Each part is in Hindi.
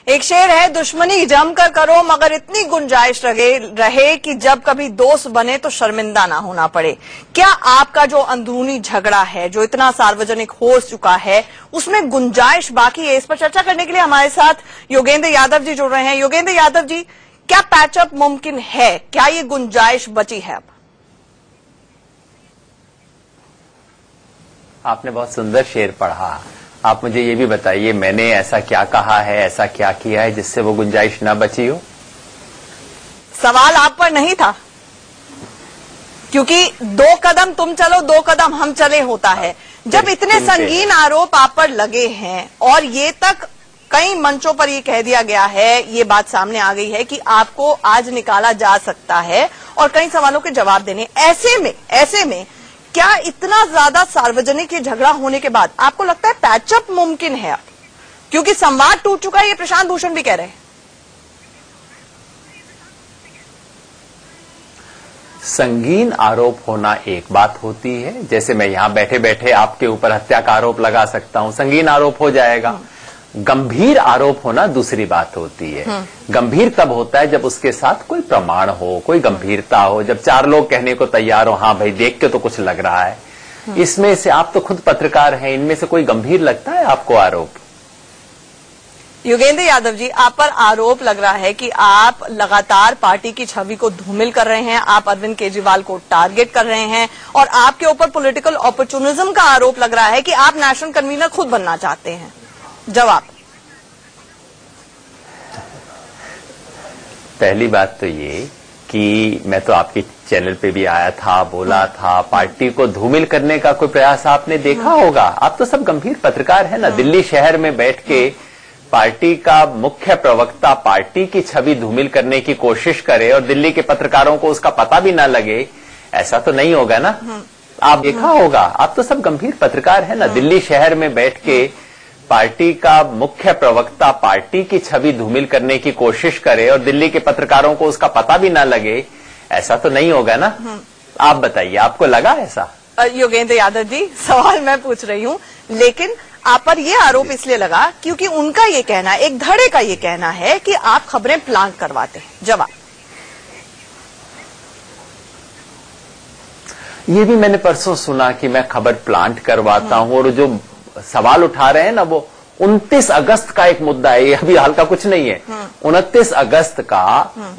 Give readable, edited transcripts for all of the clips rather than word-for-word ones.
एक शेर है, दुश्मनी जमकर करो मगर इतनी गुंजाइश रहे कि जब कभी दोस्त बने तो शर्मिंदा ना होना पड़े। क्या आपका जो अंदरूनी झगड़ा है, जो इतना सार्वजनिक हो चुका है, उसमें गुंजाइश बाकी है? इस पर चर्चा करने के लिए हमारे साथ योगेंद्र यादव जी जुड़ रहे हैं। योगेंद्र यादव जी, क्या पैचअप मुमकिन है? क्या ये गुंजाइश बची है अब? आपने बहुत सुंदर शेर पढ़ा। आप मुझे ये भी बताइए, मैंने ऐसा क्या कहा है, ऐसा क्या किया है जिससे वो गुंजाइश ना बची हो? सवाल आप पर नहीं था, क्योंकि 2 कदम तुम चलो 2 कदम हम चले होता है। जब इतने संगीन आरोप आप पर लगे हैं और ये तक कई मंचों पर ये कह दिया गया है, ये बात सामने आ गई है कि आपको आज निकाला जा सकता है और कई सवालों के जवाब देने, ऐसे में क्या इतना ज्यादा सार्वजनिक ये झगड़ा होने के बाद आपको लगता है पैचअप मुमकिन है अब? क्योंकि संवाद टूट चुका है, ये प्रशांत भूषण भी कह रहे हैं। संगीन आरोप होना एक बात होती है, जैसे मैं यहां बैठे बैठे आपके ऊपर हत्या का आरोप लगा सकता हूं, संगीन आरोप हो जाएगा। गंभीर आरोप होना दूसरी बात होती है। गंभीर तब होता है जब उसके साथ कोई प्रमाण हो, कोई गंभीरता हो, जब 4 लोग कहने को तैयार हो, हाँ भाई देख के तो कुछ लग रहा है। इसमें से आप तो खुद पत्रकार हैं, इनमें से कोई गंभीर लगता है आपको आरोप? योगेंद्र यादव जी, आप पर आरोप लग रहा है कि आप लगातार पार्टी की छवि को धूमिल कर रहे हैं, आप अरविंद केजरीवाल को टारगेट कर रहे हैं और आपके ऊपर पॉलिटिकल अपॉर्चुनिज्म का आरोप लग रहा है कि आप नेशनल कन्वीनर खुद बनना चाहते हैं। जवाब? पहली बात तो ये कि मैं तो आपके चैनल पे भी आया था, बोला था, पार्टी को धूमिल करने का कोई प्रयास आपने देखा होगा? आप तो सब गंभीर पत्रकार हैं ना। दिल्ली शहर में बैठ के पार्टी का मुख्य प्रवक्ता पार्टी की छवि धूमिल करने की कोशिश करे और दिल्ली के पत्रकारों को उसका पता भी ना लगे, ऐसा तो नहीं होगा ना। आप देखा होगा, आप तो सब गंभीर पत्रकार हैं ना। दिल्ली शहर में बैठ के पार्टी का मुख्य प्रवक्ता पार्टी की छवि धूमिल करने की कोशिश करे और दिल्ली के पत्रकारों को उसका पता भी ना लगे, ऐसा तो नहीं होगा ना। आप बताइए, आपको लगा ऐसा? योगेंद्र यादव जी, सवाल मैं पूछ रही हूं, लेकिन आप पर यह आरोप इसलिए लगा क्योंकि उनका ये कहना, एक धड़े का ये कहना है कि आप खबरें प्लांट करवाते हैं। जवाब? ये भी मैंने परसों सुना कि मैं खबर प्लांट करवाता हूं, और जो सवाल उठा रहे हैं ना, वो 29 अगस्त का एक मुद्दा है, ये अभी हाल का कुछ नहीं है। 29 अगस्त का,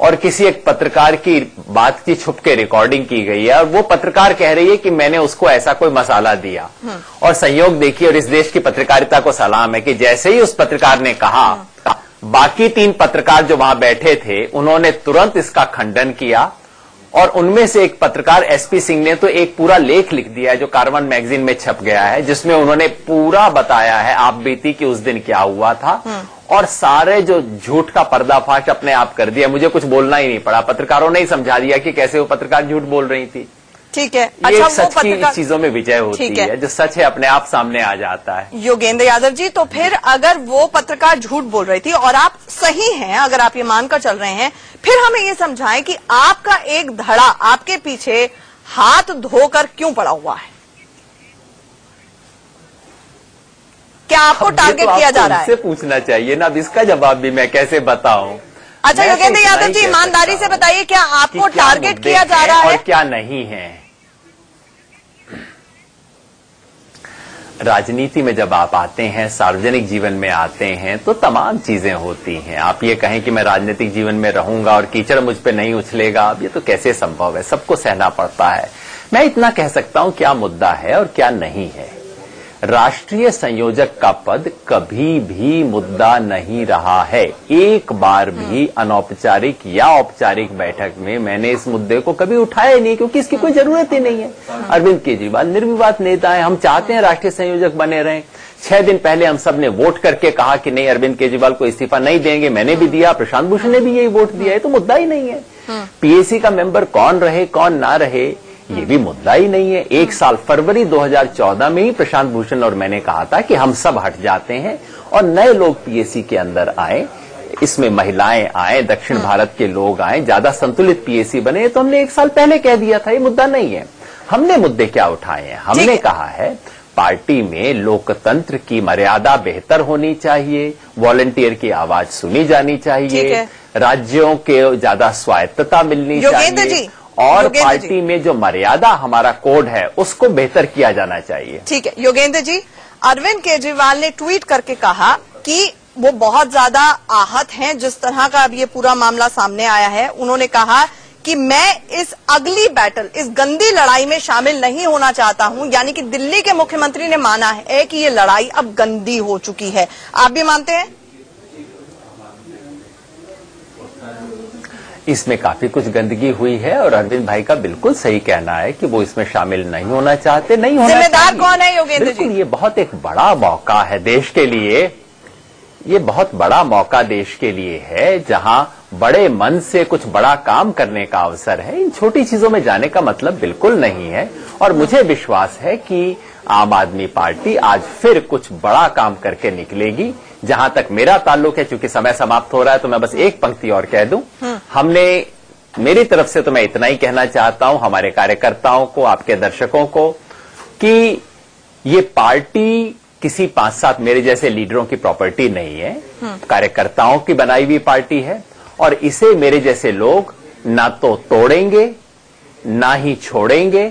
और किसी एक पत्रकार की बात की छुप के रिकॉर्डिंग की गई है और वो पत्रकार कह रही है कि मैंने उसको ऐसा कोई मसाला दिया। और संयोग देखिए, और इस देश की पत्रकारिता को सलाम है कि जैसे ही उस पत्रकार ने कहा, बाकी 3 पत्रकार जो वहां बैठे थे उन्होंने तुरंत इसका खंडन किया। और उनमें से एक पत्रकार एसपी सिंह ने तो एक पूरा लेख लिख दिया है जो कार्बन मैगजीन में छप गया है, जिसमें उन्होंने पूरा बताया है आप बीती कि उस दिन क्या हुआ था, और सारे जो झूठ का पर्दाफाश अपने आप कर दिया। मुझे कुछ बोलना ही नहीं पड़ा, पत्रकारों ने ही समझा दिया कि कैसे वो पत्रकार झूठ बोल रही थी। ठीक है। अच्छा, सच की चीजों में विजय होती है, जो सच है अपने आप सामने आ जाता है। योगेंद्र यादव जी, तो फिर अगर वो पत्रकार झूठ बोल रही थी और आप सही हैं, अगर आप ये मानकर चल रहे हैं, फिर हमें ये समझाएं कि आपका एक धड़ा आपके पीछे हाथ धोकर क्यों पड़ा हुआ है? क्या आपको टारगेट किया जा रहा है? इससे पूछना चाहिए ना, अब इसका जवाब भी मैं कैसे बताऊं? अच्छा योगेंद्र यादव जी, ईमानदारी से बताइए, क्या आपको टारगेट किया जा रहा है और क्या नहीं है? राजनीति में जब आप आते हैं, सार्वजनिक जीवन में आते हैं, तो तमाम चीजें होती हैं। आप ये कहें कि मैं राजनीतिक जीवन में रहूंगा और कीचड़ मुझ पे नहीं उछलेगा, अब ये तो कैसे संभव है? सबको सहना पड़ता है। मैं इतना कह सकता हूं क्या मुद्दा है और क्या नहीं है। राष्ट्रीय संयोजक का पद कभी भी मुद्दा नहीं रहा है। एक बार भी अनौपचारिक या औपचारिक बैठक में मैंने इस मुद्दे को कभी उठाया नहीं, क्योंकि इसकी कोई जरूरत ही नहीं है। अरविंद केजरीवाल निर्विवाद नेता है, हम चाहते हैं राष्ट्रीय संयोजक बने रहें। 6 दिन पहले हम सब ने वोट करके कहा कि नहीं, अरविंद केजरीवाल को इस्तीफा नहीं देंगे, मैंने भी दिया, प्रशांत भूषण ने भी यही वोट दिया है, तो मुद्दा ही नहीं है। पीएसी का मेंबर कौन रहे कौन ना रहे, ये भी मुद्दा ही नहीं है। 1 साल फरवरी 2014 में ही प्रशांत भूषण और मैंने कहा था कि हम सब हट जाते हैं और नए लोग पीएसी के अंदर आए, इसमें महिलाएं आए, दक्षिण भारत के लोग आए, ज्यादा संतुलित पीएसी बने। तो हमने 1 साल पहले कह दिया था, ये मुद्दा नहीं है। हमने मुद्दे क्या उठाए हैं? हमने कहा है पार्टी में लोकतंत्र की मर्यादा बेहतर होनी चाहिए, वॉलंटियर की आवाज सुनी जानी चाहिए, राज्यों के ज्यादा स्वायत्तता मिलनी चाहिए और पार्टी में जो मर्यादा हमारा कोड है उसको बेहतर किया जाना चाहिए। ठीक है योगेंद्र जी, अरविंद केजरीवाल ने ट्वीट करके कहा कि वो बहुत ज्यादा आहत हैं जिस तरह का अब ये पूरा मामला सामने आया है। उन्होंने कहा कि मैं इस अगली बैटल, इस गंदी लड़ाई में शामिल नहीं होना चाहता हूं। यानी कि दिल्ली के मुख्यमंत्री ने माना है कि ये लड़ाई अब गंदी हो चुकी है। आप भी मानते हैं? इसमें काफी कुछ गंदगी हुई है और अरविंद भाई का बिल्कुल सही कहना है कि वो इसमें शामिल नहीं होना चाहते, नहीं होना चाहिए। जिम्मेदार कौन है योगेंद्र जी? ये बहुत एक बड़ा मौका है देश के लिए, ये बहुत बड़ा मौका देश के लिए है जहां बड़े मन से कुछ बड़ा काम करने का अवसर है। इन छोटी चीजों में जाने का मतलब बिल्कुल नहीं है और मुझे विश्वास है कि आम आदमी पार्टी आज फिर कुछ बड़ा काम करके निकलेगी। जहां तक मेरा ताल्लुक है, चूंकि समय समाप्त हो रहा है तो मैं बस एक पंक्ति और कह दूं। हमने, मेरी तरफ से तो मैं इतना ही कहना चाहता हूं हमारे कार्यकर्ताओं को, आपके दर्शकों को, कि ये पार्टी किसी 5-7 मेरे जैसे लीडरों की प्रॉपर्टी नहीं है, कार्यकर्ताओं की बनाई हुई पार्टी है और इसे मेरे जैसे लोग ना तो तोड़ेंगे ना ही छोड़ेंगे।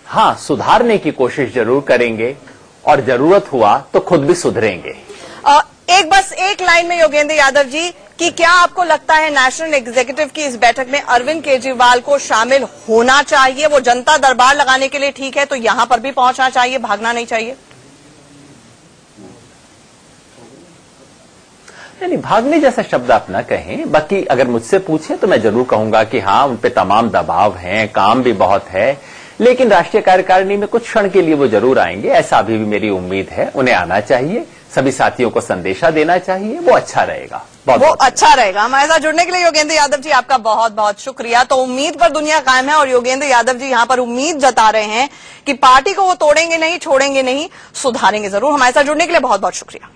हां, सुधारने की कोशिश जरूर करेंगे और जरूरत हुआ तो खुद भी सुधरेंगे। बस एक लाइन में योगेंद्र यादव जी, कि क्या आपको लगता है नेशनल एग्जीक्यूटिव की इस बैठक में अरविंद केजरीवाल को शामिल होना चाहिए? वो जनता दरबार लगाने के लिए ठीक है तो यहां पर भी पहुंचना चाहिए, भागना नहीं चाहिए? नहीं, भागने जैसा शब्द आप ना कहें। बाकी अगर मुझसे पूछे तो मैं जरूर कहूंगा कि हाँ, उन पे तमाम दबाव हैं, काम भी बहुत है, लेकिन राष्ट्रीय कार्यकारिणी में कुछ क्षण के लिए वो जरूर आएंगे, ऐसा अभी भी मेरी उम्मीद है। उन्हें आना चाहिए, सभी साथियों को संदेशा देना चाहिए, वो अच्छा रहेगा, बहुत अच्छा रहेगा। हमारे साथ जुड़ने के लिए योगेंद्र यादव जी आपका बहुत बहुत शुक्रिया। तो उम्मीद पर दुनिया कायम है और योगेंद्र यादव जी यहाँ पर उम्मीद जता रहे हैं कि पार्टी को वो तोड़ेंगे नहीं, छोड़ेंगे नहीं, सुधारेंगे जरूर। हमारे साथ जुड़ने के लिए बहुत बहुत शुक्रिया।